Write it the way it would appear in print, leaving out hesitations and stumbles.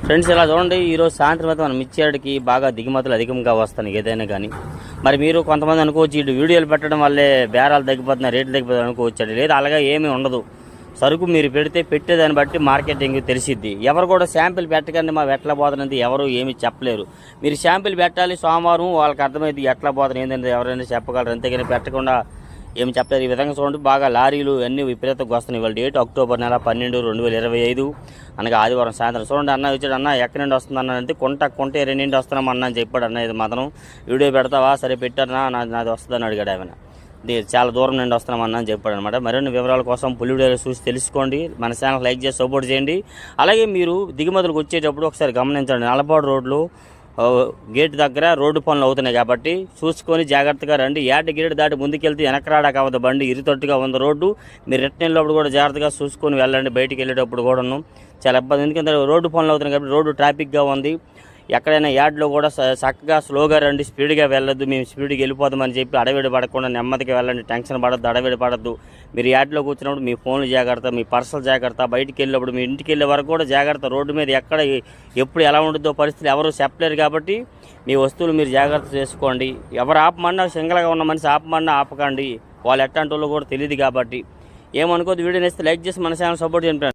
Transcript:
Friends ఇలా చూడండి, ఈరోజు సాయంత్రం అయితే మన మిర్చియాడికి బాగా దిగుమతులు అధికంగా వస్తాయి ఏదైనా కానీ. మరి మీరు కొంతమంది అనుకోవచ్చు ఇటు వీడియోలు పెట్టడం వల్లే బేరాలు తగ్గిపోతున్నాయి, రేట్లు తగ్గిపోతున్నాయి అనుకోవచ్చు. లేదు, అలాగే ఏమీ ఉండదు. సరుకు మీరు పెట్టేదాన్ని బట్టి మార్కెటింగ్ తెలిసిద్ది. ఎవరు కూడా శాంపిల్ పెట్టకండి మా ఎట్లా పోతున్నది ఎవరు ఏమి చెప్పలేరు. మీరు శాంపిల్ పెట్టాలి, సోమవారం వాళ్ళకి అర్థమైంది ఎట్లా పోతుంది ఏంటంటే ఎవరైనా చెప్పగలరు. అంతేగాని పెట్టకుండా ఏమి చెప్పలేరు. ఈ విధంగా చూడండి, బాగా లారీలు అన్నీ విపరీతంగా వస్తున్నాయి. వాళ్ళ డేట్ అక్టోబర్ నెల 12, 2025 అనగా ఆదివారం సాయంత్రం. చూడండి, అన్న వచ్చాడు. అన్న ఎక్కడి నుండి వస్తుంది అన్న అంటే కొంటే 2 నుండి వస్తున్నాం అన్న అని చెప్పాడు. అన్న ఇది మాత్రం వీడియో పెడతావా, సరే పెట్టారన్నా, నాది వస్తుందని అడిగాడు ఆయన. చాలా దూరం నుండి వస్తున్నాం అన్న అని చెప్పాడు అనమాట. మరిన్ని వివరాల కోసం పులి వీడియోలు చూసి తెలుసుకోండి. మన ఛానల్ లైక్ చేసి సపోర్ట్ చేయండి. అలాగే మీరు దిగుమతులకు వచ్చేటప్పుడు ఒకసారి గమనించండి. నల్లపాడు రోడ్లు గేట్ దగ్గర రోడ్డు పనులు అవుతున్నాయి కాబట్టి చూసుకొని జాగ్రత్తగా రండి. గేట్ దాటి ముందుకెళ్తే వెనకరాడక అవ్వదు, బండి ఇరుతొట్టుగా ఉంది రోడ్డు. మీరు రిటర్న్ వెళ్ళేటప్పుడు కూడా జాగ్రత్తగా చూసుకొని వెళ్ళండి. బయటికి వెళ్ళేటప్పుడు కూడాను చాలా ఇబ్బంది, ఎందుకంటే రోడ్డు పనులు అవుతున్నాయి కాబట్టి రోడ్డు ట్రాఫిక్గా ఉంది. ఎక్కడైనా యార్డ్లో కూడా చక్కగా స్లోగా రండి, స్పీడ్గా వెళ్ళొద్దు. మేము స్పీడ్గా వెళ్ళిపోదామని చెప్పి అడవిడి పడకుండా నెమ్మదిగా వెళ్ళండి. టెన్షన్ పడద్దు, అడవిడి పడద్దు. మీరు యార్డ్లో కూర్చున్నప్పుడు మీ ఫోన్లు జాగ్రత్త, మీ పర్సలు జాగ్రత్త. బయటికి వెళ్ళినప్పుడు మీ ఇంటికి వెళ్ళే వరకు కూడా జాగ్రత్త. రోడ్డు మీద ఎప్పుడు ఎలా ఉంటుందో పరిస్థితులు ఎవరు చెప్పలేరు కాబట్టి మీ వస్తువులు మీరు జాగ్రత్త చేసుకోండి. ఎవరు ఆపమన్నా, సింగల్గా ఉన్న మనిషి ఆపమన్నా ఆపకండి. వాళ్ళు ఎట్లాంటి వాళ్ళు కూడా తెలియదు కాబట్టి ఏమనుకోద్దు. వీడియో నేస్తే లైక్ చేసి మన ఛానల్ సపోర్ట్ చేయండి.